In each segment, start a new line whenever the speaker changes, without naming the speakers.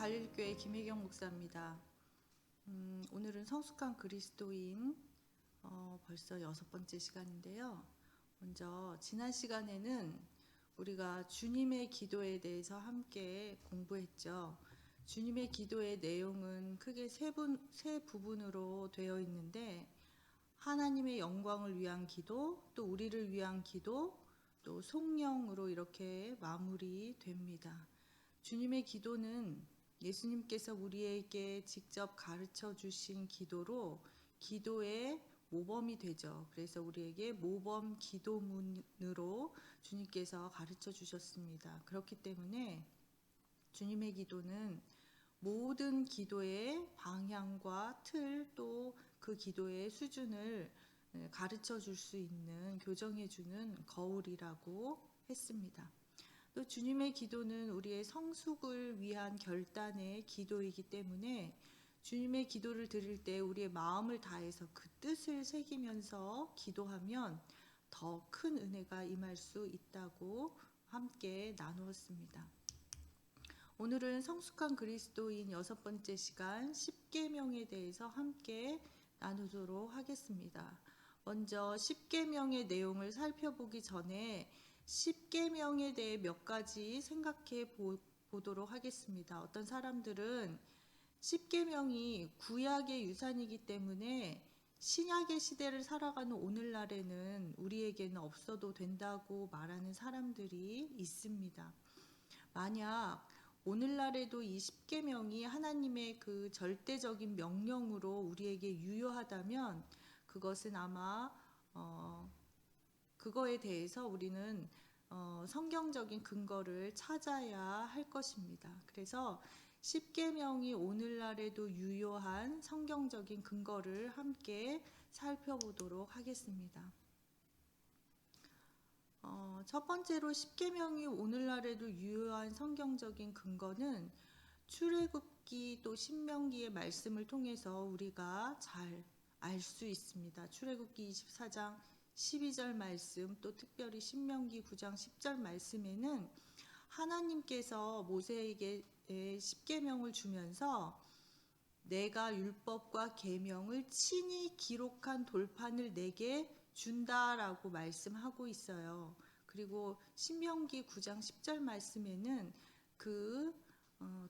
갈릴교회 김혜경 목사입니다. 오늘은 성숙한 그리스도인 벌써 6번째 시간인데요. 먼저 지난 시간에는 우리가 주님의 기도에 대해서 함께 공부했죠. 주님의 기도의 내용은 크게 세 부분으로 되어 있는데, 하나님의 영광을 위한 기도, 또 우리를 위한 기도, 또 성령으로 이렇게 마무리됩니다. 주님의 기도는 예수님께서 우리에게 직접 가르쳐 주신 기도로 기도의 모범이 되죠. 그래서 우리에게 모범 기도문으로 주님께서 가르쳐 주셨습니다. 그렇기 때문에 주님의 기도는 모든 기도의 방향과 틀, 또 그 기도의 수준을 가르쳐 줄 수 있는, 교정해 주는 거울이라고 했습니다. 또 주님의 기도는 우리의 성숙을 위한 결단의 기도이기 때문에 주님의 기도를 드릴 때 우리의 마음을 다해서 그 뜻을 새기면서 기도하면 더 큰 은혜가 임할 수 있다고 함께 나누었습니다. 오늘은 성숙한 그리스도인 6번째 시간 10계명에 대해서 함께 나누도록 하겠습니다. 먼저 10계명의 내용을 살펴보기 전에 10계명에 대해 몇 가지 생각해 보도록 하겠습니다. 어떤 사람들은 10계명이 구약의 유산이기 때문에 신약의 시대를 살아가는 오늘날에는 우리에게는 없어도 된다고 말하는 사람들이 있습니다. 만약 오늘날에도 이 10계명이 하나님의 그 절대적인 명령으로 우리에게 유효하다면 그것은 아마 그거에 대해서 우리는 성경적인 근거를 찾아야 할 것입니다. 그래서 10계명이 오늘날에도 유효한 성경적인 근거를 함께 살펴보도록 하겠습니다. 첫 번째로 10계명이 오늘날에도 유효한 성경적인 근거는 출애굽기 또 신명기의 말씀을 통해서 우리가 잘 알 수 있습니다. 출애굽기 24장 12절 말씀, 또 특별히 신명기 9장 10절 말씀에는 하나님께서 모세에게 10계명을 주면서 내가 율법과 계명을 친히 기록한 돌판을 내게 준다라고 말씀하고 있어요. 그리고 신명기 9장 10절 말씀에는 그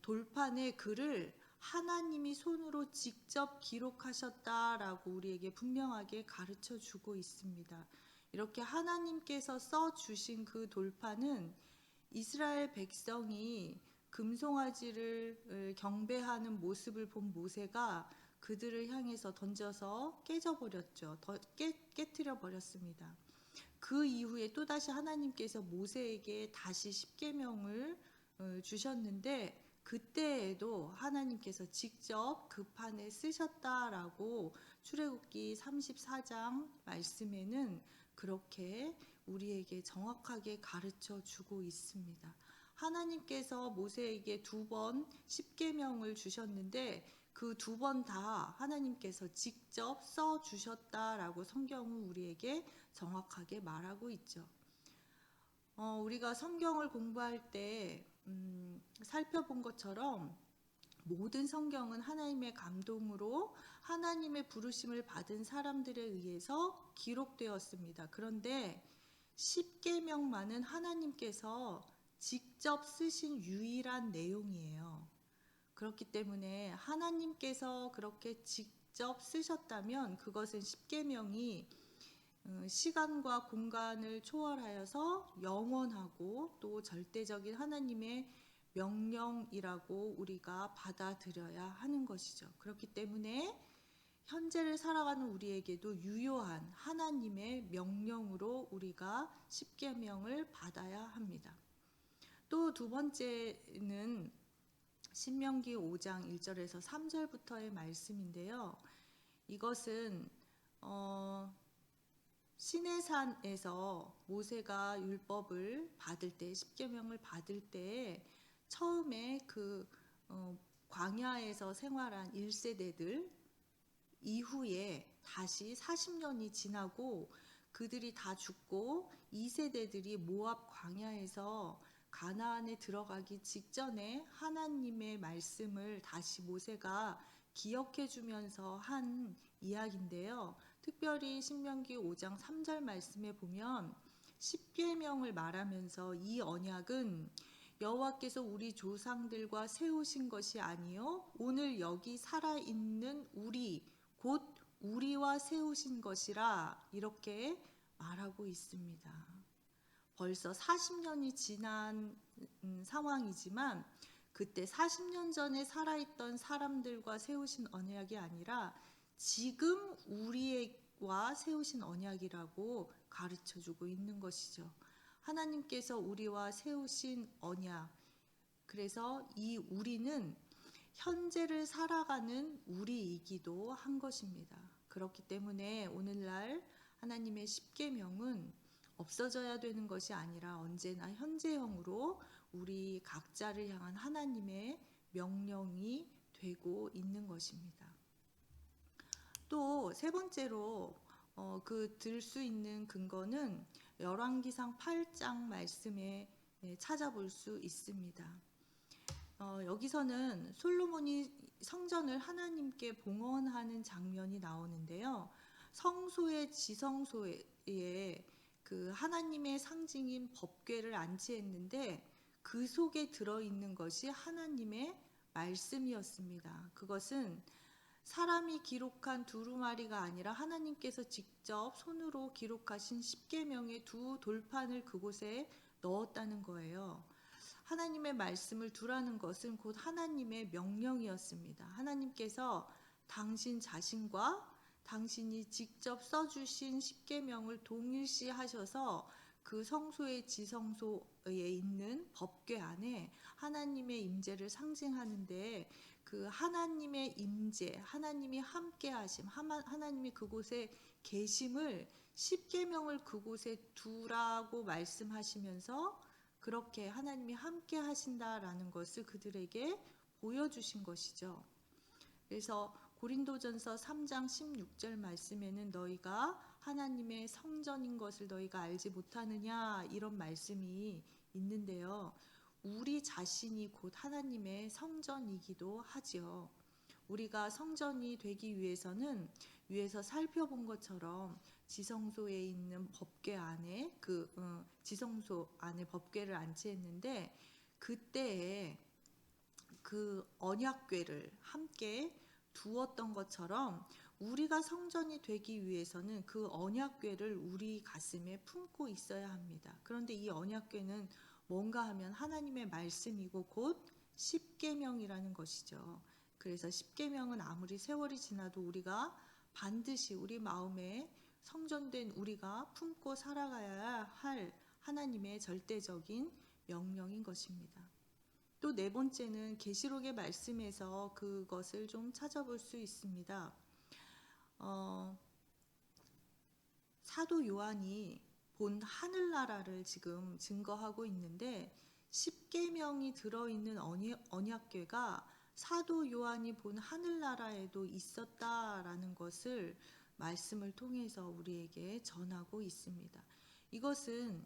돌판의 글을 하나님이 손으로 직접 기록하셨다라고 우리에게 분명하게 가르쳐 주고 있습니다. 이렇게 하나님께서 써주신 그 돌판은 이스라엘 백성이 금송아지를 경배하는 모습을 본 모세가 그들을 향해서 던져서 깨져버렸죠. 깨트려 버렸습니다. 그 이후에 또다시 하나님께서 모세에게 다시 10계명을 주셨는데 그때에도 하나님께서 직접 그 판에 쓰셨다라고 출애굽기 34장 말씀에는 그렇게 우리에게 정확하게 가르쳐 주고 있습니다. 하나님께서 모세에게 2번 10계명을 주셨는데 그 2번 다 하나님께서 직접 써 주셨다라고 성경은 우리에게 정확하게 말하고 있죠. 우리가 성경을 공부할 때 살펴본 것처럼 모든 성경은 하나님의 감동으로 하나님의 부르심을 받은 사람들에 의해서 기록되었습니다. 그런데 10계명만은 하나님께서 직접 쓰신 유일한 내용이에요. 그렇기 때문에 하나님께서 그렇게 직접 쓰셨다면 그것은 10계명이 시간과 공간을 초월하여서 영원하고 또 절대적인 하나님의 명령이라고 우리가 받아들여야 하는 것이죠. 그렇기 때문에 현재를 살아가는 우리에게도 유효한 하나님의 명령으로 우리가 10계명을 받아야 합니다. 또 2번째는 신명기 5장 1절에서 3절부터의 말씀인데요. 이것은 시내산에서 모세가 율법을 받을 때, 10계명을 받을 때 처음에 그 광야에서 생활한 1세대들 이후에 다시 40년이 지나고 그들이 다 죽고 2세대들이 모압 광야에서 가나안에 들어가기 직전에 하나님의 말씀을 다시 모세가 기억해 주면서 한 이야기인데요. 특별히 신명기 5장 3절 말씀에 보면 십계명을 말하면서 이 언약은 여호와께서 우리 조상들과 세우신 것이 아니요 오늘 여기 살아있는 우리 곧 우리와 세우신 것이라 이렇게 말하고 있습니다. 벌써 40년이 지난 상황이지만 그때 40년 전에 살아있던 사람들과 세우신 언약이 아니라 지금 우리와 세우신 언약이라고 가르쳐주고 있는 것이죠. 하나님께서 우리와 세우신 언약. 그래서 이 우리는 현재를 살아가는 우리이기도 한 것입니다. 그렇기 때문에 오늘날 하나님의 십계명은 없어져야 되는 것이 아니라 언제나 현재형으로 우리 각자를 향한 하나님의 명령이 되고 있는 것입니다. 또 세 번째로 들 수 있는 근거는 열왕기상 8장 말씀에 찾아볼 수 있습니다. 여기서는 솔로몬이 성전을 하나님께 봉헌하는 장면이 나오는데요. 성소의 지성소에 그 하나님의 상징인 법궤를 안치했는데 그 속에 들어있는 것이 하나님의 말씀이었습니다. 그것은 사람이 기록한 두루마리가 아니라 하나님께서 직접 손으로 기록하신 십계명의 두 돌판을 그곳에 넣었다는 거예요. 하나님의 말씀을 두라는 것은 곧 하나님의 명령이었습니다. 하나님께서 당신 자신과 당신이 직접 써주신 십계명을 동일시하셔서 그 성소의 지성소에 있는 법궤 안에 하나님의 임재를 상징하는데 그 하나님의 임재, 하나님이 함께하심, 하나님이 그곳에 계심을 십계명을 그곳에 두라고 말씀하시면서 그렇게 하나님이 함께 하신다라는 것을 그들에게 보여주신 것이죠. 그래서 고린도전서 3장 16절 말씀에는 너희가 하나님의 성전인 것을 너희가 알지 못하느냐 이런 말씀이 있는데요. 우리 자신이 곧 하나님의 성전이기도 하지요. 우리가 성전이 되기 위해서는 위에서 살펴본 것처럼 지성소에 있는 법궤 안에 지성소 안에 법궤를 안치했는데 그때에 그 언약궤를 함께 두었던 것처럼 우리가 성전이 되기 위해서는 그 언약궤를 우리 가슴에 품고 있어야 합니다. 그런데 이 언약궤는 뭔가 하면 하나님의 말씀이고 곧 십계명이라는 것이죠. 그래서 십계명은 아무리 세월이 지나도 우리가 반드시 우리 마음에 성전된 우리가 품고 살아가야 할 하나님의 절대적인 명령인 것입니다. 또 네 번째는 계시록의 말씀에서 그것을 좀 찾아볼 수 있습니다. 사도 요한이 본 하늘나라를 지금 증거하고 있는데 십계명이 들어있는 언약궤가 사도 요한이 본 하늘나라에도 있었다라는 것을 말씀을 통해서 우리에게 전하고 있습니다. 이것은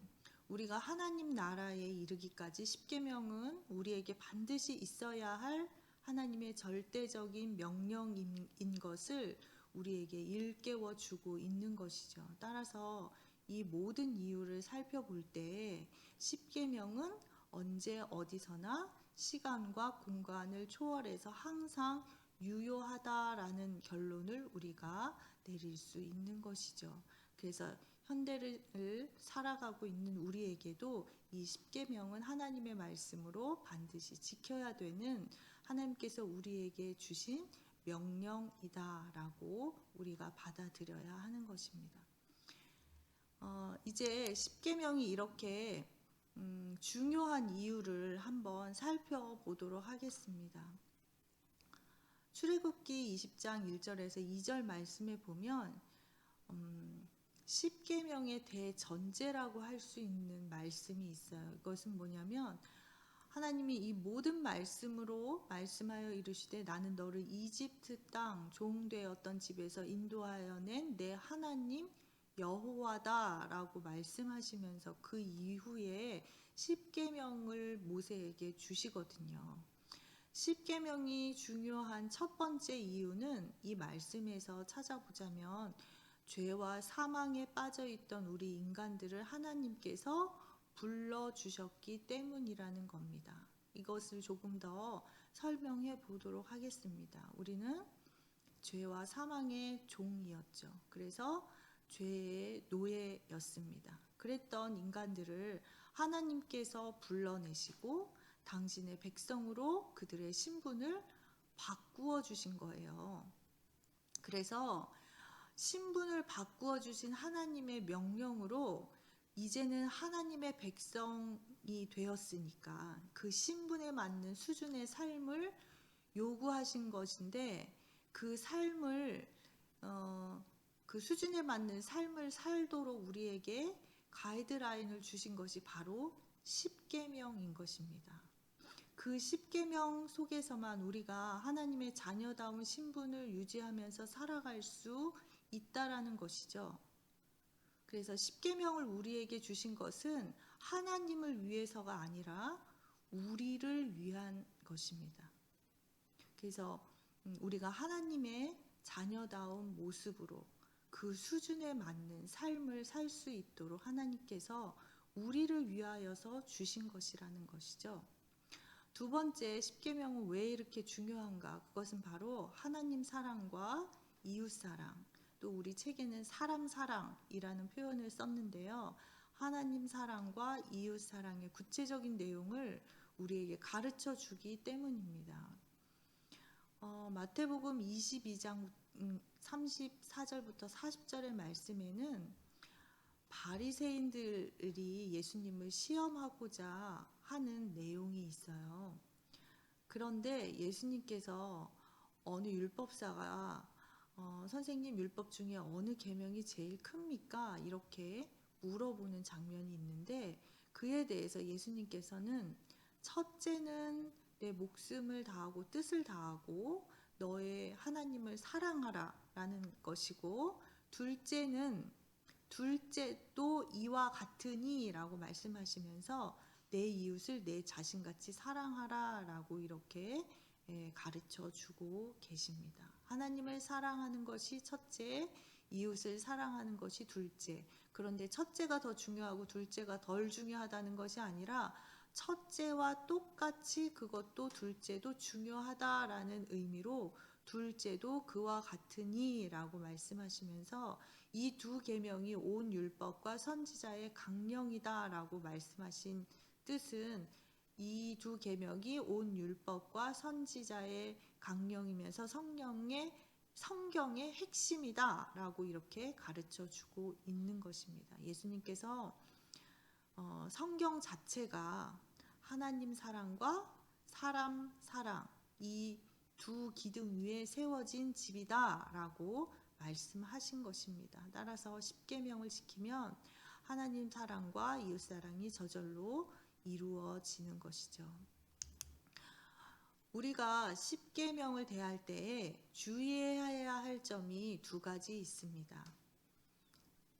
우리가 하나님 나라에 이르기까지 십계명은 우리에게 반드시 있어야 할 하나님의 절대적인 명령인 것을 우리에게 일깨워 주고 있는 것이죠. 따라서 이 모든 이유를 살펴볼 때 십계명은 언제 어디서나 시간과 공간을 초월해서 항상 유효하다라는 결론을 우리가 내릴 수 있는 것이죠. 그래서 현대를 살아가고 있는 우리에게도 이 십계명은 하나님의 말씀으로 반드시 지켜야 되는 하나님께서 우리에게 주신 명령이다라고 우리가 받아들여야 하는 것입니다. 이제 십계명이 이렇게 중요한 이유를 한번 살펴보도록 하겠습니다. 출애굽기 20장 1절에서 2절 말씀에 보면 십계명의 대전제라고 할 수 있는 말씀이 있어요. 이것은 뭐냐면 하나님이 이 모든 말씀으로 말씀하여 이르시되 나는 너를 이집트 땅 종되었던 집에서 인도하여 낸 내 하나님 여호와다라고 말씀하시면서 그 이후에 십계명을 모세에게 주시거든요. 십계명이 중요한 첫 번째 이유는 이 말씀에서 찾아보자면 죄와 사망에 빠져 있던 우리 인간들을 하나님께서 불러주셨기 때문이라는 겁니다. 이것을 조금 더 설명해 보도록 하겠습니다. 우리는 죄와 사망의 종이었죠. 그래서 죄의 노예였습니다. 그랬던 인간들을 하나님께서 불러내시고 당신의 백성으로 그들의 신분을 바꾸어 주신 거예요. 그래서 신분을 바꾸어 주신 하나님의 명령으로 이제는 하나님의 백성이 되었으니까 그 신분에 맞는 수준의 삶을 요구하신 것인데 그 삶을 그 수준에 맞는 삶을 살도록 우리에게 가이드라인을 주신 것이 바로 십계명인 것입니다. 그 십계명 속에서만 우리가 하나님의 자녀다운 신분을 유지하면서 살아갈 수 있다라는 것이죠. 그래서 십계명을 우리에게 주신 것은 하나님을 위해서가 아니라 우리를 위한 것입니다. 그래서 우리가 하나님의 자녀다운 모습으로 그 수준에 맞는 삶을 살 수 있도록 하나님께서 우리를 위하여서 주신 것이라는 것이죠. 두 번째, 십계명은 왜 이렇게 중요한가? 그것은 바로 하나님 사랑과 이웃 사랑, 또 우리 책에는 사람 사랑이라는 표현을 썼는데요. 하나님 사랑과 이웃 사랑의 구체적인 내용을 우리에게 가르쳐 주기 때문입니다. 마태복음 22장 34절부터 40절의 말씀에는 바리새인들이 예수님을 시험하고자 하는 내용이 있어요. 그런데 예수님께서 어느 율법사가 선생님, 율법 중에 어느 계명이 제일 큽니까? 이렇게 물어보는 장면이 있는데 그에 대해서 예수님께서는 첫째는 내 목숨을 다하고 뜻을 다하고 너의 하나님을 사랑하라 라는 것이고, 둘째도 이와 같으니 라고 말씀하시면서 내 이웃을 내 자신같이 사랑하라 라고 이렇게 가르쳐 주고 계십니다. 하나님을 사랑하는 것이 첫째, 이웃을 사랑하는 것이 둘째. 그런데 첫째가 더 중요하고 둘째가 덜 중요하다는 것이 아니라 첫째와 똑같이 그것도 둘째도 중요하다라는 의미로 둘째도 그와 같으니 라고 말씀하시면서 이 두 계명이 온 율법과 선지자의 강령이다 라고 말씀하신 뜻은 이 두 계명이 온 율법과 선지자의 강령이면서 성경의 핵심이다 라고 이렇게 가르쳐 주고 있는 것입니다. 예수님께서 성경 자체가 하나님 사랑과 사람 사랑, 이 두 기둥 위에 세워진 집이다 라고 말씀하신 것입니다. 따라서 십계명을 지키면 하나님 사랑과 이웃 사랑이 저절로 이루어지는 것이죠. 우리가 십계명을 대할 때에 주의해야 할 점이 두 가지 있습니다.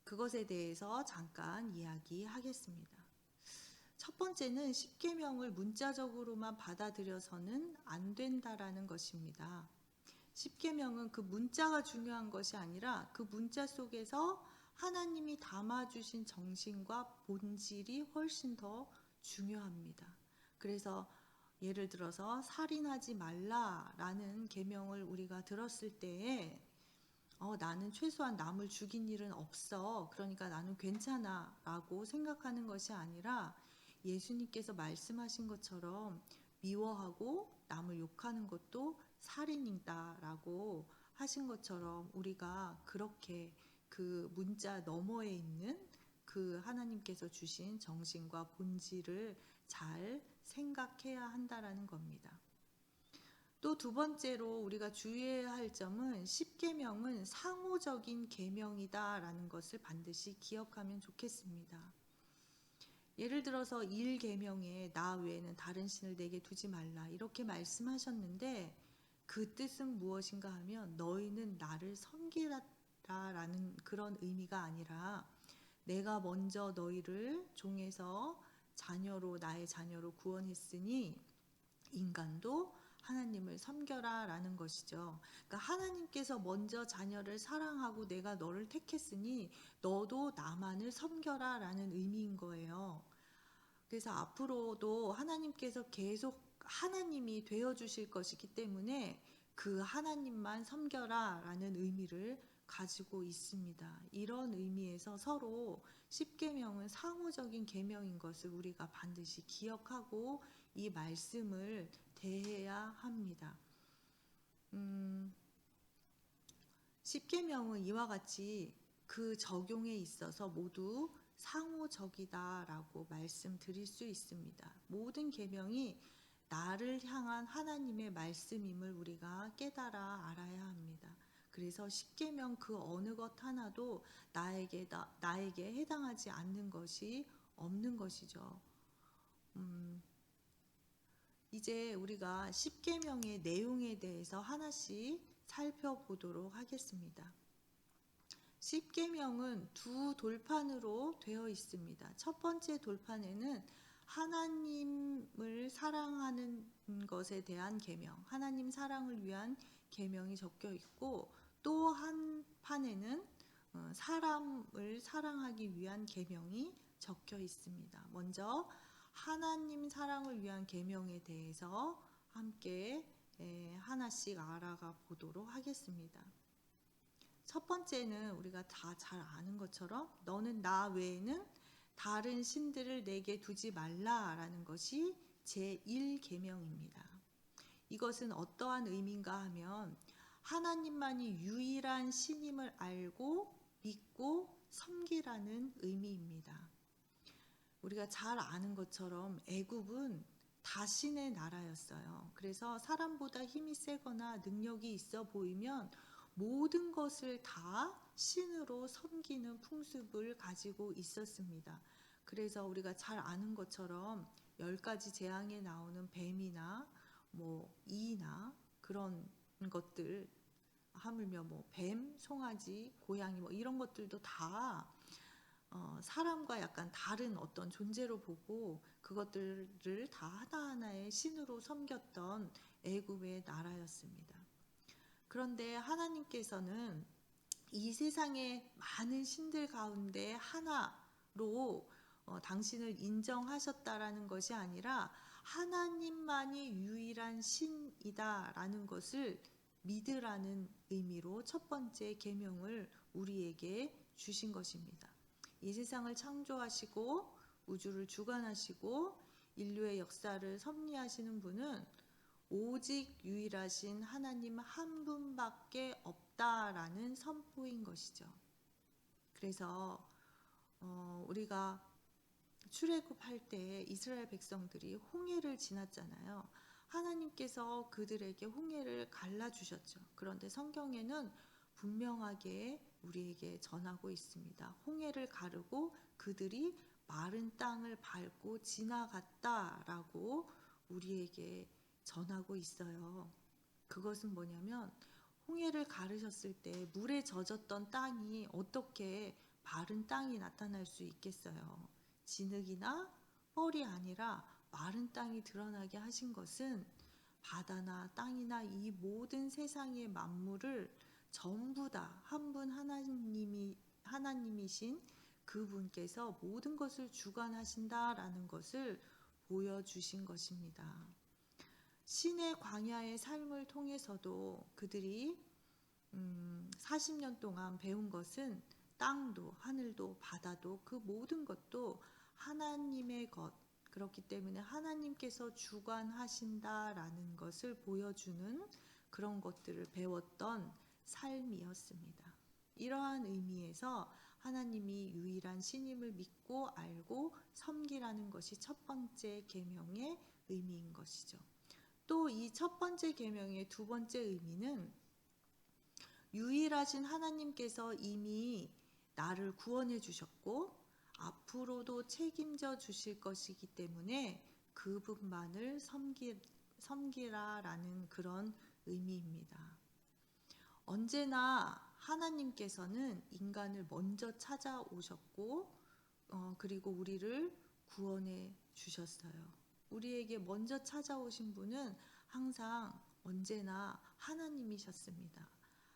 그것에 대해서 잠깐 이야기하겠습니다. 첫 번째는 십계명을 문자적으로만 받아들여서는 안 된다라는 것입니다. 십계명은 그 문자가 중요한 것이 아니라 그 문자 속에서 하나님이 담아주신 정신과 본질이 훨씬 더 중요합니다. 그래서 예를 들어서 살인하지 말라라는 계명을 우리가 들었을 때에 나는 최소한 남을 죽인 일은 없어, 그러니까 나는 괜찮아 라고 생각하는 것이 아니라 예수님께서 말씀하신 것처럼 미워하고 남을 욕하는 것도 살인이다 라고 하신 것처럼 우리가 그렇게 그 문자 너머에 있는 그 하나님께서 주신 정신과 본질을 잘 생각해야 한다라는 겁니다. 또 두 번째로 우리가 주의해야 할 점은 십계명은 상호적인 계명이다라는 것을 반드시 기억하면 좋겠습니다. 예를 들어서 1계명에 나 외에는 다른 신을 내게 두지 말라 이렇게 말씀하셨는데 그 뜻은 무엇인가 하면 너희는 나를 섬기라라는 그런 의미가 아니라 내가 먼저 너희를 종에서 나의 자녀로 구원했으니 인간도 하나님을 섬겨라 라는 것이죠. 그러니까 하나님께서 먼저 자녀를 사랑하고 내가 너를 택했으니 너도 나만을 섬겨라 라는 의미인 거예요. 그래서 앞으로도 하나님께서 계속 하나님이 되어 주실 것이기 때문에 그 하나님만 섬겨라 라는 의미를 가지고 있습니다. 이런 의미에서 서로 십계명은 상호적인 계명인 것을 우리가 반드시 기억하고 이 말씀을 대해야 합니다. 십계명은 이와 같이 그 적용에 있어서 모두 상호적이다라고 말씀드릴 수 있습니다. 모든 계명이 나를 향한 하나님의 말씀임을 우리가 깨달아 알아야 합니다. 그래서 십계명 그 어느 것 하나도 나에게 해당하지 않는 것이 없는 것이죠. 이제 우리가 십계명의 내용에 대해서 하나씩 살펴보도록 하겠습니다. 십계명은 두 돌판으로 되어 있습니다. 첫 번째 돌판에는 하나님을 사랑하는 것에 대한 계명, 하나님 사랑을 위한 계명이 적혀 있고, 또 한 판에는 사람을 사랑하기 위한 계명이 적혀 있습니다. 먼저 하나님 사랑을 위한 계명에 대해서 함께 하나씩 알아가 보도록 하겠습니다. 첫 번째는 우리가 다 잘 아는 것처럼 너는 나 외에는 다른 신들을 내게 두지 말라라는 것이 제1계명입니다. 이것은 어떠한 의미인가 하면 하나님만이 유일한 신임을 알고 믿고 섬기라는 의미입니다. 우리가 잘 아는 것처럼 애굽은 다신의 나라였어요. 그래서 사람보다 힘이 세거나 능력이 있어 보이면 모든 것을 다 신으로 섬기는 풍습을 가지고 있었습니다. 그래서 우리가 잘 아는 것처럼 10가지 재앙에 나오는 뱀이나 이나 그런 것들, 하물며 뱀, 송아지, 고양이 이런 것들도 다 사람과 약간 다른 어떤 존재로 보고 그것들을 다 하나하나의 신으로 섬겼던 애굽의 나라였습니다. 그런데 하나님께서는 이 세상의 많은 신들 가운데 하나로 당신을 인정하셨다라는 것이 아니라 하나님만이 유일한 신이다라는 것을 믿으라는 의미로 첫 번째 계명을 우리에게 주신 것입니다. 이 세상을 창조하시고 우주를 주관하시고 인류의 역사를 섭리하시는 분은 오직 유일하신 하나님 한 분밖에 없다라는 선포인 것이죠. 그래서 우리가 출애굽할 때 이스라엘 백성들이 홍해를 지났잖아요. 하나님께서 그들에게 홍해를 갈라주셨죠. 그런데 성경에는 분명하게 우리에게 전하고 있습니다. 홍해를 가르고 그들이 마른 땅을 밟고 지나갔다라고 우리에게 전하고 있어요. 그것은 뭐냐면 홍해를 가르셨을 때 물에 젖었던 땅이 어떻게 마른 땅이 나타날 수 있겠어요. 진흙이나 뻘이 아니라 마른 땅이 드러나게 하신 것은 바다나 땅이나 이 모든 세상의 만물을 전부 다 한 분 하나님이신 그분께서 모든 것을 주관하신다라는 것을 보여주신 것입니다. 신의 광야의 삶을 통해서도 그들이 40년 동안 배운 것은 땅도 하늘도 바다도 그 모든 것도 하나님의 것, 그렇기 때문에 하나님께서 주관하신다라는 것을 보여주는 그런 것들을 배웠던 삶이었습니다. 이러한 의미에서 하나님이 유일한 신임을 믿고 알고 섬기라는 것이 첫 번째 계명의 의미인 것이죠. 또 이 첫 번째 계명의 두 번째 의미는 유일하신 하나님께서 이미 나를 구원해 주셨고 앞으로도 책임져 주실 것이기 때문에 그분만을 섬기라라는 그런 의미입니다. 언제나 하나님께서는 인간을 먼저 찾아오셨고 그리고 우리를 구원해 주셨어요. 우리에게 먼저 찾아오신 분은 항상 언제나 하나님이셨습니다.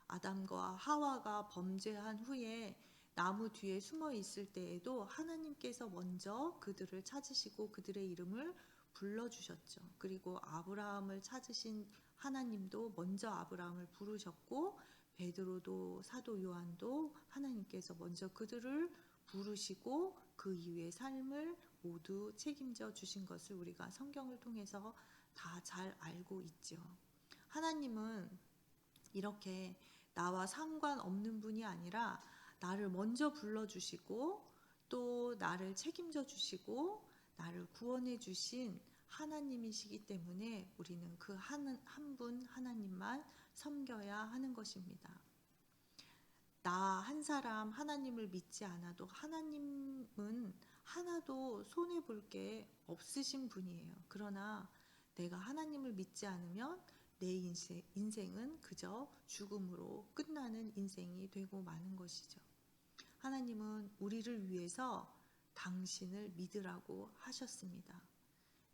아담과 하와가 범죄한 후에 나무 뒤에 숨어 있을 때에도 하나님께서 먼저 그들을 찾으시고 그들의 이름을 불러주셨죠. 그리고 아브라함을 찾으신 하나님도 먼저 아브라함을 부르셨고, 베드로도 사도 요한도 하나님께서 먼저 그들을 부르시고 그 이후의 삶을 모두 책임져 주신 것을 우리가 성경을 통해서 다 잘 알고 있죠. 하나님은 이렇게 나와 상관없는 분이 아니라 나를 먼저 불러주시고 또 나를 책임져 주시고 나를 구원해 주신 하나님이시기 때문에 우리는 그 한 분 하나님만 섬겨야 하는 것입니다. 나 한 사람 하나님을 믿지 않아도 하나님은 하나도 손해볼 게 없으신 분이에요. 그러나 내가 하나님을 믿지 않으면 내 인생은 그저 죽음으로 끝나는 인생이 되고 마는 것이죠. 하나님은 우리를 위해서 당신을 믿으라고 하셨습니다.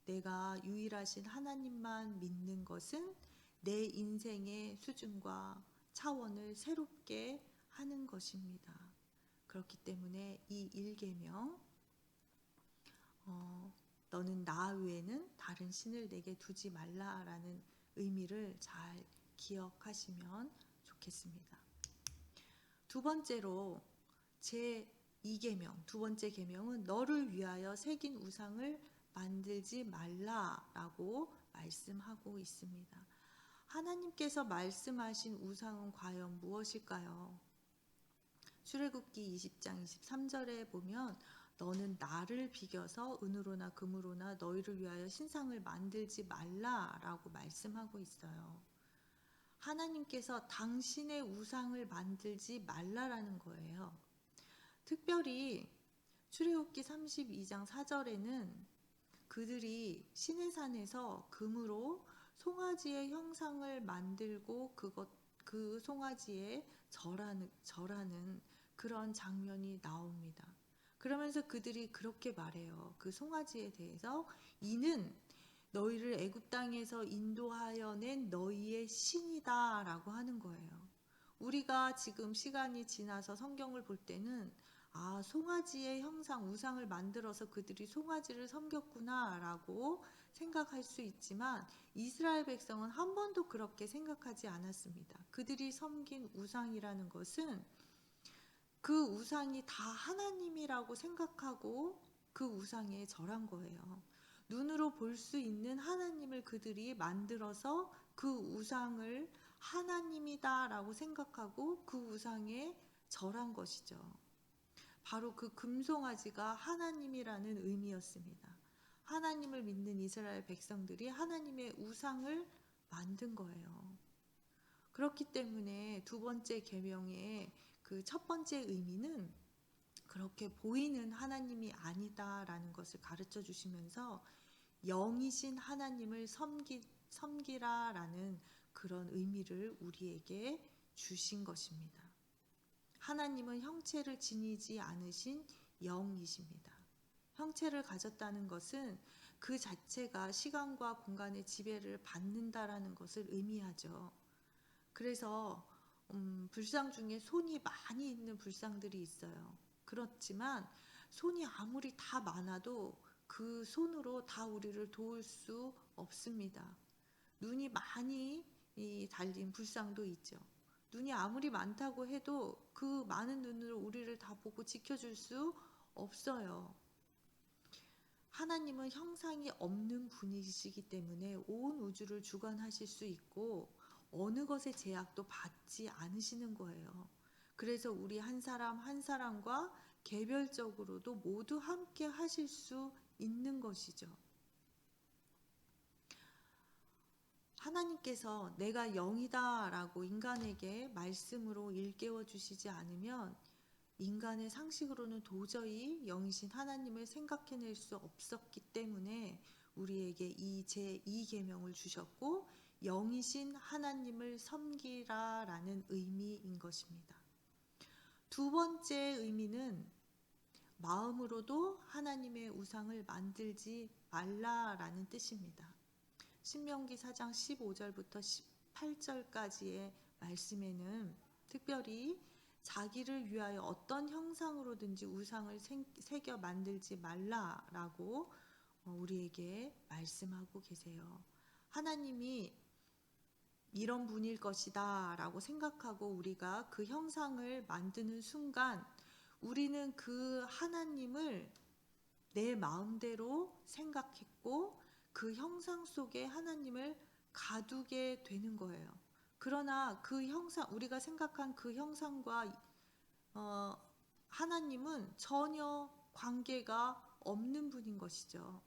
내가 유일하신 하나님만 믿는 것은 내 인생의 수준과 차원을 새롭게 하는 것입니다. 그렇기 때문에 이 1계명, 너는 나 외에는 다른 신을 내게 두지 말라라는 의미를 잘 기억하시면 좋겠습니다. 두 번째로 제 2계명, 두 번째 계명은 너를 위하여 새긴 우상을 만들지 말라라고 말씀하고 있습니다. 하나님께서 말씀하신 우상은 과연 무엇일까요? 출애굽기 20장 23절에 보면 너는 나를 비겨서 은으로나 금으로나 너희를 위하여 신상을 만들지 말라라고 말씀하고 있어요. 하나님께서 당신의 우상을 만들지 말라라는 거예요. 특별히 출애굽기 32장 4절에는 그들이 시내산에서 금으로 송아지의 형상을 만들고 그 송아지에 절하는 그런 장면이 나옵니다. 그러면서 그들이 그렇게 말해요. 그 송아지에 대해서 이는 너희를 애굽 땅에서 인도하여 낸 너희의 신이다 라고 하는 거예요. 우리가 지금 시간이 지나서 성경을 볼 때는 송아지의 형상, 우상을 만들어서 그들이 송아지를 섬겼구나 라고 생각할 수 있지만 이스라엘 백성은 한 번도 그렇게 생각하지 않았습니다. 그들이 섬긴 우상이라는 것은 그 우상이 다 하나님이라고 생각하고 그 우상에 절한 거예요. 눈으로 볼 수 있는 하나님을 그들이 만들어서 그 우상을 하나님이다 라고 생각하고 그 우상에 절한 것이죠. 바로 그 금송아지가 하나님이라는 의미였습니다. 하나님을 믿는 이스라엘 백성들이 하나님의 우상을 만든 거예요. 그렇기 때문에 두 번째 계명의 그 첫 번째 의미는 그렇게 보이는 하나님이 아니다라는 것을 가르쳐 주시면서 영이신 하나님을 섬기라라는 그런 의미를 우리에게 주신 것입니다. 하나님은 형체를 지니지 않으신 영이십니다. 형체를 가졌다는 것은 그 자체가 시간과 공간의 지배를 받는다라는 것을 의미하죠. 그래서 불상 중에 손이 많이 있는 불상들이 있어요. 그렇지만 손이 아무리 다 많아도 그 손으로 다 우리를 도울 수 없습니다. 눈이 많이 달린 불상도 있죠. 눈이 아무리 많다고 해도 그 많은 눈으로 우리를 다 보고 지켜줄 수 없어요. 하나님은 형상이 없는 분이시기 때문에 온 우주를 주관하실 수 있고 어느 것의 제약도 받지 않으시는 거예요. 그래서 우리 한 사람 한 사람과 개별적으로도 모두 함께 하실 수 있는 것이죠. 하나님께서 내가 영이다 라고 인간에게 말씀으로 일깨워 주시지 않으면 인간의 상식으로는 도저히 영이신 하나님을 생각해낼 수 없었기 때문에 우리에게 이 제2계명을 주셨고 영이신 하나님을 섬기라라는 의미인 것입니다. 두 번째 의미는 마음으로도 하나님의 우상을 만들지 말라라는 뜻입니다. 신명기 4장 15절부터 18절까지의 말씀에는 특별히 자기를 위하여 어떤 형상으로든지 우상을 새겨 만들지 말라라고 우리에게 말씀하고 계세요. 하나님이 이런 분일 것이다 라고 생각하고 우리가 그 형상을 만드는 순간 우리는 그 하나님을 내 마음대로 생각했고 그 형상 속에 하나님을 가두게 되는 거예요. 그러나 그 형상, 우리가 생각한 그 형상과 하나님은 전혀 관계가 없는 분인 것이죠.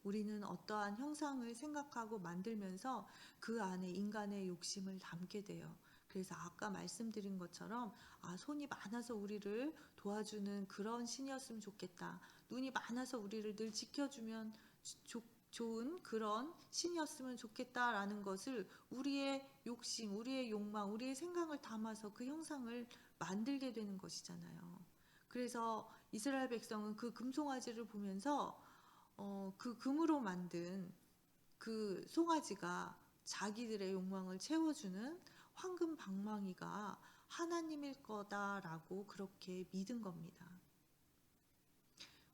우리는 어떠한 형상을 생각하고 만들면서 그 안에 인간의 욕심을 담게 돼요. 그래서 아까 말씀드린 것처럼 손이 많아서 우리를 도와주는 그런 신이었으면 좋겠다. 눈이 많아서 우리를 늘 지켜주면 좋은 그런 신이었으면 좋겠다라는 것을 우리의 욕심, 우리의 욕망, 우리의 생각을 담아서 그 형상을 만들게 되는 것이잖아요. 그래서 이스라엘 백성은 그 금송아지를 보면서 그 금으로 만든 그 송아지가 자기들의 욕망을 채워주는 황금 방망이가 하나님일 거다라고 그렇게 믿은 겁니다.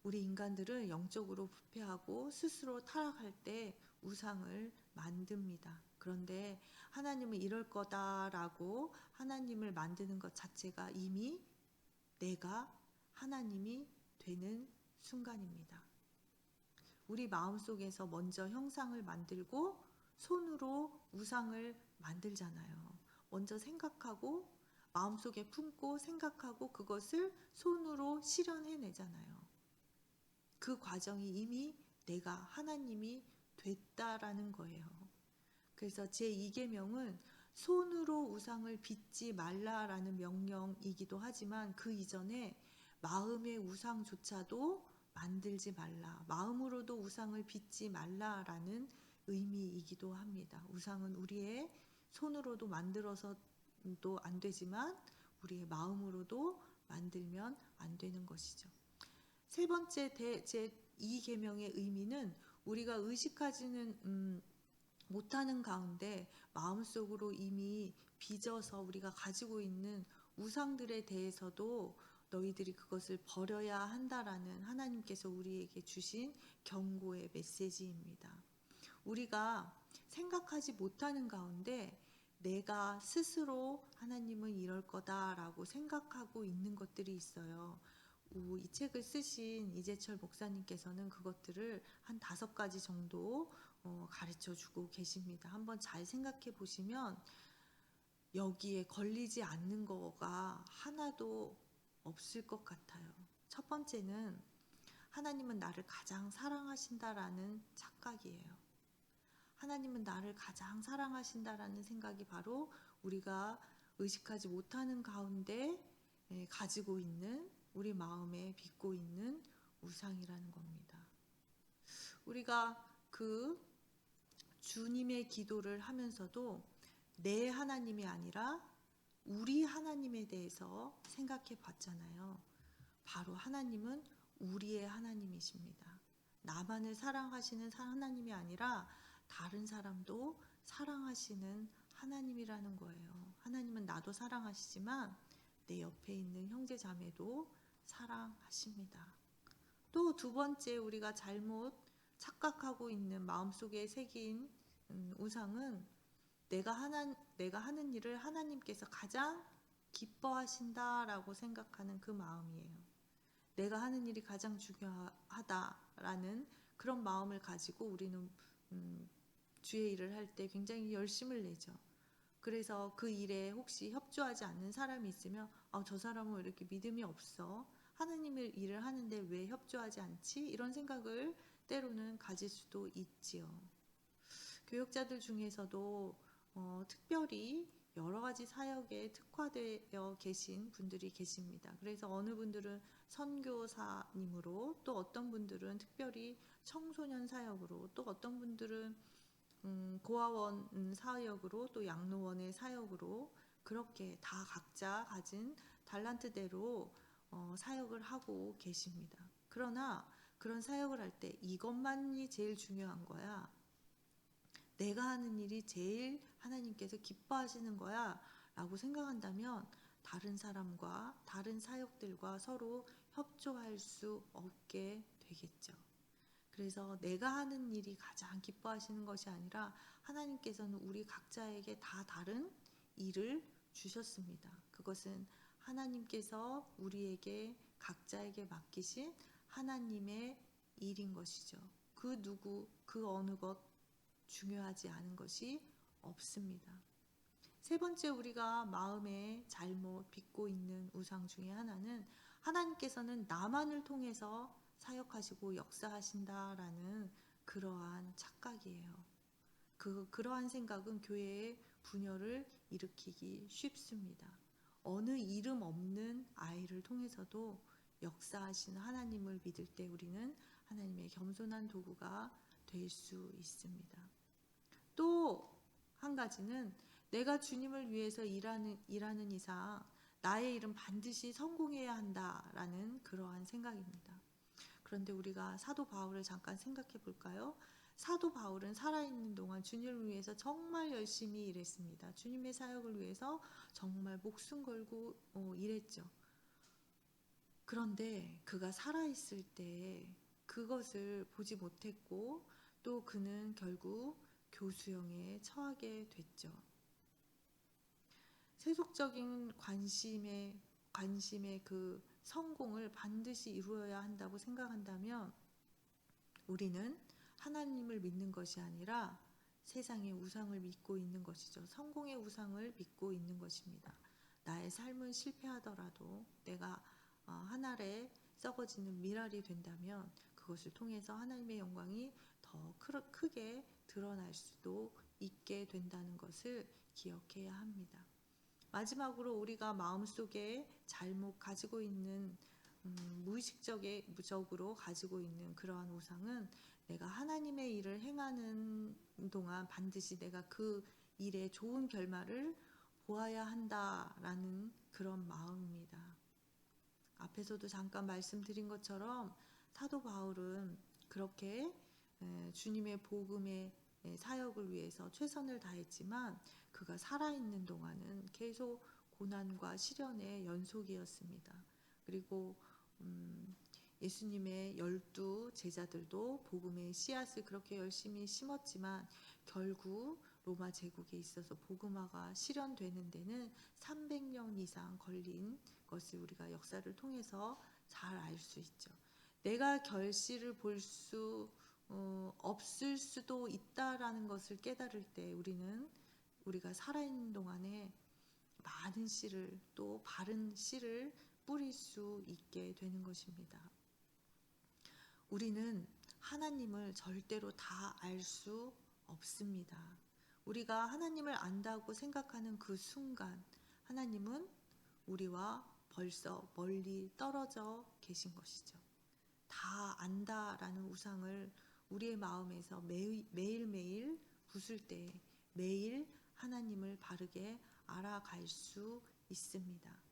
우리 인간들은 영적으로 부패하고 스스로 타락할 때 우상을 만듭니다. 그런데 하나님은 이럴 거다라고 하나님을 만드는 것 자체가 이미 내가 하나님이 되는 순간입니다. 우리 마음속에서 먼저 형상을 만들고 손으로 우상을 만들잖아요. 먼저 생각하고 마음속에 품고 생각하고 그것을 손으로 실현해내잖아요. 그 과정이 이미 내가 하나님이 됐다라는 거예요. 그래서 제2계명은 손으로 우상을 빚지 말라라는 명령이기도 하지만 그 이전에 마음의 우상조차도 만들지 말라, 마음으로도 우상을 빚지 말라라는 의미이기도 합니다. 우상은 우리의 손으로도 만들어서도 안 되지만 우리의 마음으로도 만들면 안 되는 것이죠. 세 번째 제2계명의 의미는 우리가 의식하지는 못하는 가운데 마음속으로 이미 빚어서 우리가 가지고 있는 우상들에 대해서도 너희들이 그것을 버려야 한다라는 하나님께서 우리에게 주신 경고의 메시지입니다. 우리가 생각하지 못하는 가운데 내가 스스로 하나님은 이럴 거다라고 생각하고 있는 것들이 있어요. 이 책을 쓰신 이재철 목사님께서는 그것들을 한 5가지 정도 가르쳐주고 계십니다. 한번 잘 생각해 보시면 여기에 걸리지 않는 거가 하나도 없을 것 같아요. 첫 번째는 하나님은 나를 가장 사랑하신다라는 착각이에요. 하나님은 나를 가장 사랑하신다라는 생각이 바로 우리가 의식하지 못하는 가운데 가지고 있는 우리 마음에 빚고 있는 우상이라는 겁니다. 우리가 그 주님의 기도를 하면서도 내 하나님이 아니라 우리 하나님에 대해서 생각해 봤잖아요. 바로 하나님은 우리의 하나님이십니다. 나만을 사랑하시는 하나님이 아니라 다른 사람도 사랑하시는 하나님이라는 거예요. 하나님은 나도 사랑하시지만 내 옆에 있는 형제 자매도 사랑하십니다. 또 두 번째 우리가 잘못 착각하고 있는 마음속에 새긴 우상은 내가 하는 일을 하나님께서 가장 기뻐하신다라고 생각하는 그 마음이에요. 내가 하는 일이 가장 중요하다라는 그런 마음을 가지고 우리는 주의 일을 할 때 굉장히 열심을 내죠. 그래서 그 일에 혹시 협조하지 않는 사람이 있으면 저 사람은 왜 이렇게 믿음이 없어? 하나님의 일을 하는데 왜 협조하지 않지? 이런 생각을 때로는 가질 수도 있지요. 교역자들 중에서도 특별히 여러 가지 사역에 특화되어 계신 분들이 계십니다. 그래서 어느 분들은 선교사님으로, 또 어떤 분들은 특별히 청소년 사역으로, 또 어떤 분들은 고아원 사역으로, 또 양로원의 사역으로 그렇게 다 각자 가진 달란트대로 사역을 하고 계십니다. 그러나 그런 사역을 할 때 이것만이 제일 중요한 거야, 내가 하는 일이 제일 하나님께서 기뻐하시는 거야 라고 생각한다면 다른 사람과 다른 사역들과 서로 협조할 수 없게 되겠죠. 그래서 내가 하는 일이 가장 기뻐하시는 것이 아니라 하나님께서는 우리 각자에게 다 다른 일을 주셨습니다. 그것은 하나님께서 우리에게 각자에게 맡기신 하나님의 일인 것이죠. 그 누구, 그 어느 것 중요하지 않은 것이 없습니다. 세 번째, 우리가 마음에 잘못 빚고 있는 우상 중에 하나는 하나님께서는 나만을 통해서 사역하시고 역사하신다라는 그러한 착각이에요. 그러한 생각은 교회의 분열을 일으키기 쉽습니다. 어느 이름 없는 아이를 통해서도 역사하시는 하나님을 믿을 때 우리는 하나님의 겸손한 도구가 될 수 있습니다. 또 한 가지는 내가 주님을 위해서 일하는 이상 나의 일은 반드시 성공해야 한다라는 그러한 생각입니다. 그런데 우리가 사도 바울을 잠깐 생각해 볼까요? 사도 바울은 살아있는 동안 주님을 위해서 정말 열심히 일했습니다. 주님의 사역을 위해서 정말 목숨 걸고 일했죠. 그런데 그가 살아있을 때 그것을 보지 못했고 또 그는 결국 교수형에 처하게 됐죠. 세속적인 관심의 그 성공을 반드시 이루어야 한다고 생각한다면 우리는 하나님을 믿는 것이 아니라 세상의 우상을 믿고 있는 것이죠. 성공의 우상을 믿고 있는 것입니다. 나의 삶은 실패하더라도 내가 하늘에 썩어지는 미랄이 된다면 그것을 통해서 하나님의 영광이 더 크게 드러날 수도 있게 된다는 것을 기억해야 합니다. 마지막으로 우리가 마음속에 잘못 가지고 있는 무의식적으로 가지고 있는 그러한 우상은 내가 하나님의 일을 행하는 동안 반드시 내가 그 일의 좋은 결말을 보아야 한다라는 그런 마음입니다. 앞에서도 잠깐 말씀드린 것처럼 사도 바울은 그렇게 주님의 복음의 사역을 위해서 최선을 다했지만 그가 살아있는 동안은 계속 고난과 시련의 연속이었습니다. 그리고 예수님의 12 제자들도 복음의 씨앗을 그렇게 열심히 심었지만 결국 로마 제국에 있어서 복음화가 실현되는 데는 300년 이상 걸린 것을 우리가 역사를 통해서 잘 알 수 있죠. 내가 결실을 볼 수 없을 수도 있다라는 것을 깨달을 때 우리가 살아있는 동안에 많은 씨를 또 바른 씨를 뿌릴 수 있게 되는 것입니다. 우리는 하나님을 절대로 다 알 수 없습니다. 우리가 하나님을 안다고 생각하는 그 순간 하나님은 우리와 벌써 멀리 떨어져 계신 것이죠. 다 안다라는 우상을 우리의 마음에서 매일매일 부술 때 매일 하나님을 바르게 알아갈 수 있습니다.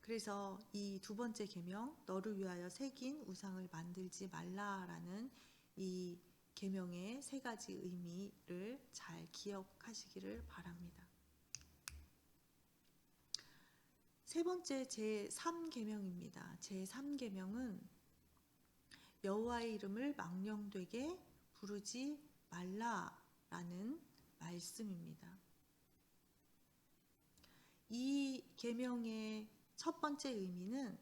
그래서 이 두 번째 계명, 너를 위하여 새긴 우상을 만들지 말라라는 이 계명의 세 가지 의미를 잘 기억하시기를 바랍니다. 세 번째 제3계명입니다. 제3계명은 여호와의 이름을 망령되게 부르지 말라라는 말씀입니다. 이 계명의 첫 번째 의미는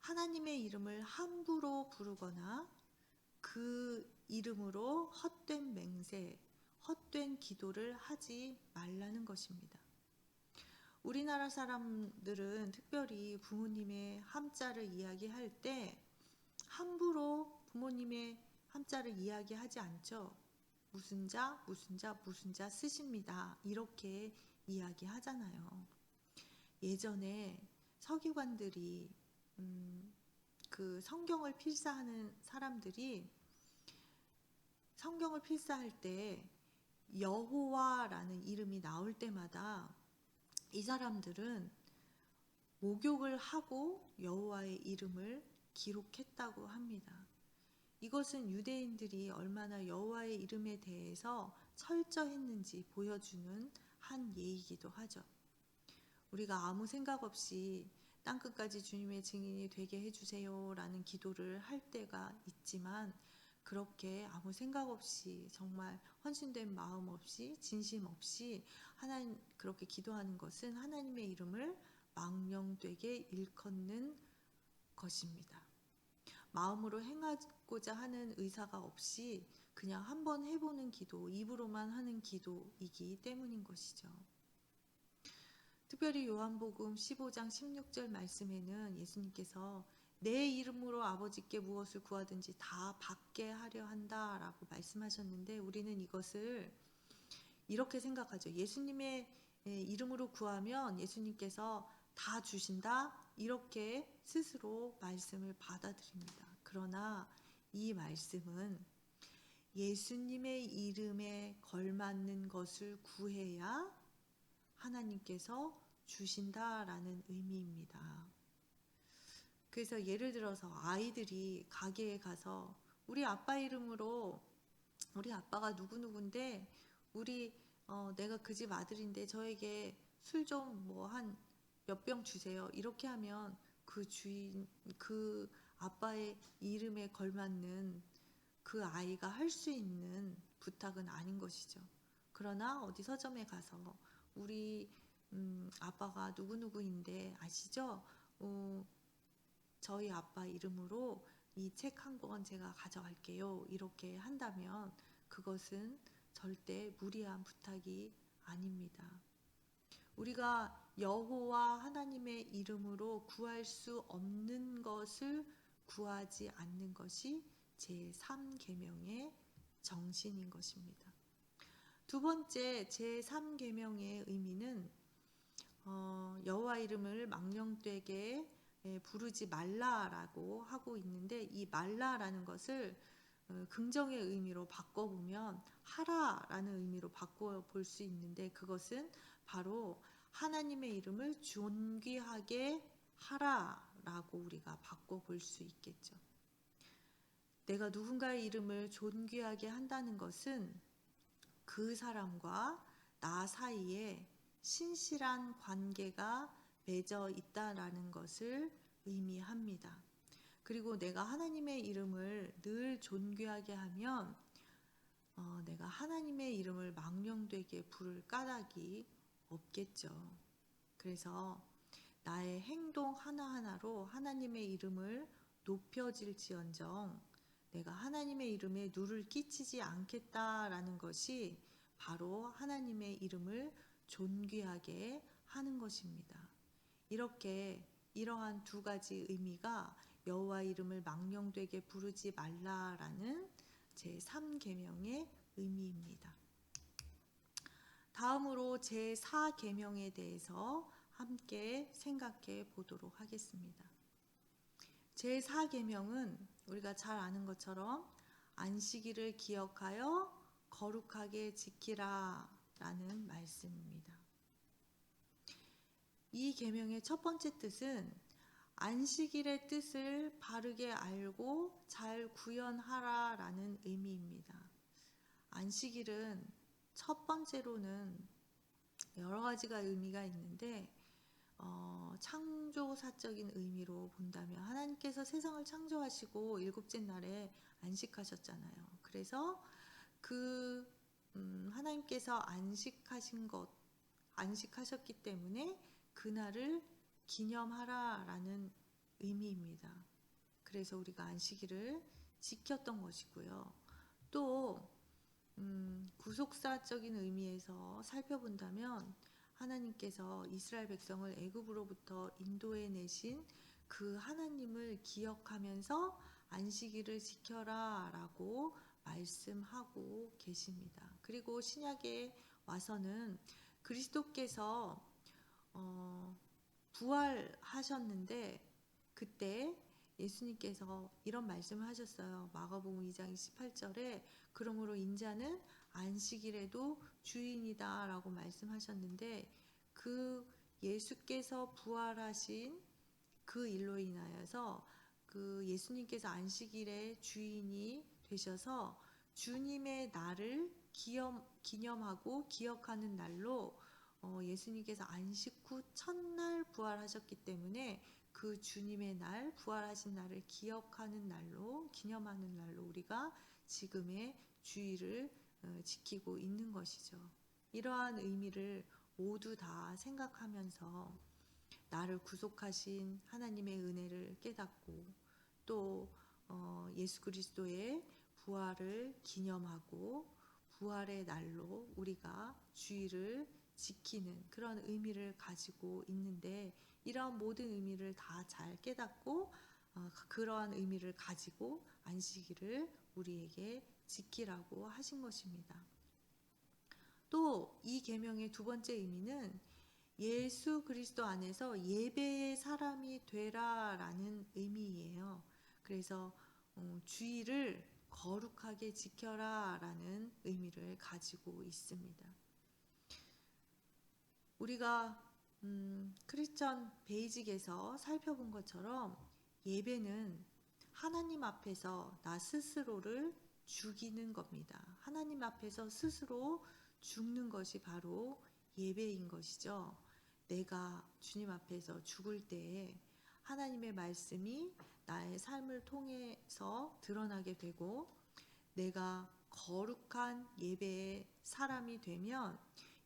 하나님의 이름을 함부로 부르거나 그 이름으로 헛된 맹세, 헛된 기도를 하지 말라는 것입니다. 우리나라 사람들은 특별히 부모님의 함자를 이야기할 때 함부로 부모님의 함자를 이야기하지 않죠. 무슨 자, 무슨 자, 무슨 자 쓰십니다. 이렇게 이야기하잖아요. 예전에 서기관들이 그 성경을 필사하는 사람들이 성경을 필사할 때 여호와라는 이름이 나올 때마다 이 사람들은 목욕을 하고 여호와의 이름을 기록했다고 합니다. 이것은 유대인들이 얼마나 여호와의 이름에 대해서 철저했는지 보여주는 한 예이기도 하죠. 우리가 아무 생각 없이 땅끝까지 주님의 증인이 되게 해주세요 라는 기도를 할 때가 있지만, 그렇게 아무 생각 없이 정말 헌신된 마음 없이 진심 없이 하나님 그렇게 기도하는 것은 하나님의 이름을 망령되게 일컫는 것입니다. 마음으로 행하고자 하는 의사가 없이 그냥 한번 해보는 기도, 입으로만 하는 기도이기 때문인 것이죠. 특별히 요한복음 15장 16절 말씀에는 예수님께서 내 이름으로 아버지께 무엇을 구하든지 다 받게 하려 한다라고 말씀하셨는데, 우리는 이것을 이렇게 생각하죠. 예수님의 이름으로 구하면 예수님께서 다 주신다, 이렇게 스스로 말씀을 받아들입니다. 그러나 이 말씀은 예수님의 이름에 걸맞는 것을 구해야 하나님께서 주신다라는 의미입니다. 그래서 예를 들어서 아이들이 가게에 가서 우리 아빠 이름으로, 우리 아빠가 누구누구인데 내가 그 집 아들인데 저에게 술 좀 뭐 한 몇 병 주세요, 이렇게 하면 그 아빠의 이름에 걸맞는 그 아이가 할 수 있는 부탁은 아닌 것이죠. 그러나 어디 서점에 가서 우리 아빠가 누구누구인데 아시죠? 저희 아빠 이름으로 이 책 한 권 제가 가져갈게요, 이렇게 한다면 그것은 절대 무리한 부탁이 아닙니다. 우리가 여호와 하나님의 이름으로 구할 수 없는 것을 구하지 않는 것이 제3계명의 정신인 것입니다. 두 번째, 제3계명의 의미는 여호와 이름을 망령되게 부르지 말라라고 하고 있는데, 이 말라라는 것을 긍정의 의미로 바꿔보면 하라라는 의미로 바꿔볼 수 있는데, 그것은 바로 하나님의 이름을 존귀하게 하라라고 우리가 바꿔볼 수 있겠죠. 내가 누군가의 이름을 존귀하게 한다는 것은 그 사람과 나 사이에 신실한 관계가 맺어 있다라는 것을 의미합니다. 그리고 내가 하나님의 이름을 늘 존귀하게 하면 내가 하나님의 이름을 망령되게 부를 까닭이 없겠죠. 그래서 나의 행동 하나하나로 하나님의 이름을 높여질지언정 내가 하나님의 이름에 누를 끼치지 않겠다라는 것이 바로 하나님의 이름을 존귀하게 하는 것입니다. 이러한 두 가지 의미가 여호와 이름을 망령되게 부르지 말라라는 제3계명의 의미입니다. 다음으로 제4계명에 대해서 함께 생각해 보도록 하겠습니다. 제4계명은 우리가 잘 아는 것처럼 안식일을 기억하여 거룩하게 지키라 라는 말씀입니다. 이 계명의 첫 번째 뜻은 안식일의 뜻을 바르게 알고 잘 구현하라 라는 의미입니다. 안식일은 첫 번째로는 여러 가지가 의미가 있는데 창조사적인 의미로 본다면 하나님께서 세상을 창조하시고 일곱째 날에 안식하셨잖아요. 그래서 하나님께서 안식하셨기 때문에 그날을 기념하라라는 의미입니다. 그래서 우리가 안식일을 지켰던 것이고요. 또 구속사적인 의미에서 살펴본다면 하나님께서 이스라엘 백성을 애굽으로부터 인도해 내신 그 하나님을 기억하면서 안식일을 지켜라 라고 말씀하고 계십니다. 그리고 신약에 와서는 그리스도께서 부활하셨는데 그때 예수님께서 이런 말씀을 하셨어요. 마가복음 2장 28절에 그러므로 인자는 안식일에도 주인이다 라고 말씀하셨는데, 그 예수께서 부활하신 그 일로 인하여서 그 예수님께서 안식일의 주인이 되셔서 주님의 날을 기념하고 기억하는 날로 예수님께서 안식 후 첫날 부활하셨기 때문에 그 주님의 날, 부활하신 날을 기억하는 날로, 기념하는 날로 우리가 지금의 주일을 지키고 있는 것이죠. 이러한 의미를 모두 다 생각하면서 나를 구속하신 하나님의 은혜를 깨닫고 또 예수 그리스도의 부활을 기념하고 부활의 날로 우리가 주일을 지키는 그런 의미를 가지고 있는데, 이러한 모든 의미를 다 잘 깨닫고 그러한 의미를 가지고 안식일을 우리에게 지키라고 하신 것입니다. 또 이 계명의 두 번째 의미는 예수 그리스도 안에서 예배의 사람이 되라라는 의미예요. 그래서 주일을 거룩하게 지켜라라는 의미를 가지고 있습니다. 우리가 크리스천 베이직에서 살펴본 것처럼 예배는 하나님 앞에서 나 스스로를 죽이는 겁니다. 하나님 앞에서 스스로 죽는 것이 바로 예배인 것이죠. 내가 주님 앞에서 죽을 때에 하나님의 말씀이 나의 삶을 통해서 드러나게 되고 내가 거룩한 예배의 사람이 되면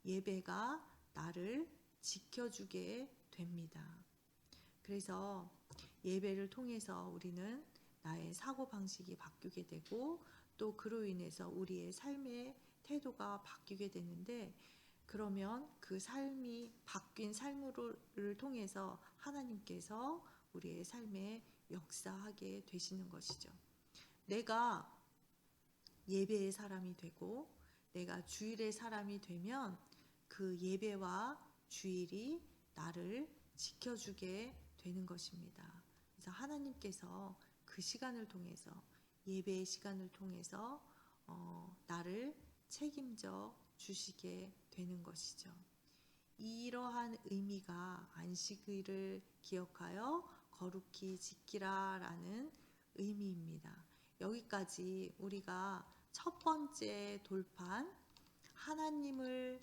예배가 나를 지켜주게 됩니다. 그래서 예배를 통해서 우리는 나의 사고방식이 바뀌게 되고 또 그로 인해서 우리의 삶의 태도가 바뀌게 되는데, 그러면 그 삶이 바뀐 삶을 통해서 하나님께서 우리의 삶에 역사하게 되시는 것이죠. 내가 예배의 사람이 되고 내가 주일의 사람이 되면 그 예배와 주일이 나를 지켜주게 되는 것입니다. 그래서 하나님께서 그 시간을 통해서, 예배의 시간을 통해서 나를 책임져 주시게 되는 것이죠. 이러한 의미가 안식일을 기억하여 거룩히 지키라라는 의미입니다. 여기까지 우리가 첫 번째 돌판, 하나님을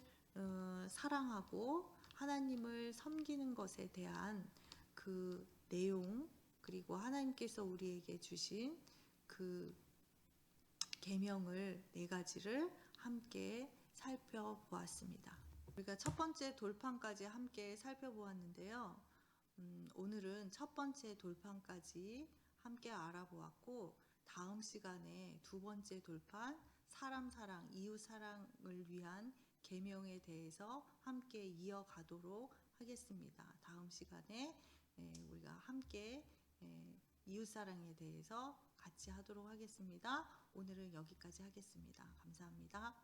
사랑하고 하나님을 섬기는 것에 대한 그 내용, 그리고 하나님께서 우리에게 주신 그 계명을 4가지를 함께 살펴보았습니다. 우리가 첫 번째 돌판까지 함께 살펴보았는데요. 오늘은 첫 번째 돌판까지 함께 알아보았고, 다음 시간에 두 번째 돌판, 사람 사랑, 이웃 사랑을 위한 계명에 대해서 함께 이어가도록 하겠습니다. 다음 시간에 우리가 함께 이웃 사랑에 대해서 같이 하도록 하겠습니다. 오늘은 여기까지 하겠습니다. 감사합니다.